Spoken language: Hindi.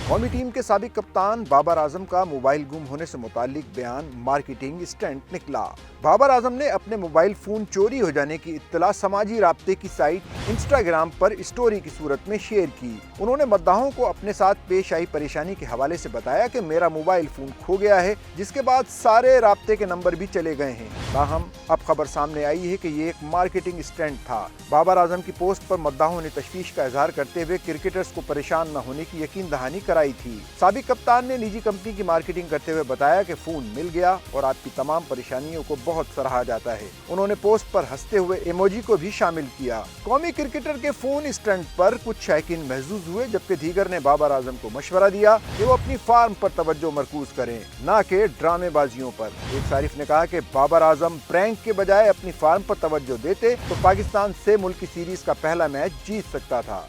कौमी टीम के साबिक कप्तान बाबर आजम का मोबाइल गुम होने से मुताल्लिक बयान मार्केटिंग स्टंट निकला। बाबर आजम ने अपने मोबाइल फोन चोरी हो जाने की इत्तला समाजी राब्ते की साइट इंस्टाग्राम पर स्टोरी की सूरत में शेयर की। उन्होंने मद्दाहों को अपने साथ पेश आई परेशानी के हवाले से बताया कि मेरा मोबाइल फोन खो गया है, जिसके बाद सारे राब्ते के नंबर भी चले गए हैं। ताहम अब खबर सामने आई है कि ये एक मार्केटिंग स्टंट था। बाबर आजम की पोस्ट पर मद्दाहों ने तशवीश का इजहार करते हुए क्रिकेटर्स को परेशान न होने की यकीन दहानी कराई थी। साबिक कप्तान ने निजी कंपनी की मार्केटिंग करते हुए बताया कि फोन मिल गया और आपकी तमाम परेशानियों को बहुत सराहा जाता है। उन्होंने पोस्ट पर हंसते हुए इमोजी को भी शामिल किया। कौमी क्रिकेटर के फोन स्टंट पर कुछ शायकीन महजूज हुए, जबकि दीगर ने बाबर आजम को मशवरा दिया कि वो अपनी फार्म पर तवज्जो मरकूज करें, न कि ड्रामेबाजियों पर। एक सारिफ ने कहा कि बाबर आजम प्रैंक के बजाय अपनी फार्म पर तवज्जो देते तो पाकिस्तान से मुल्क की सीरीज का पहला मैच जीत सकता था।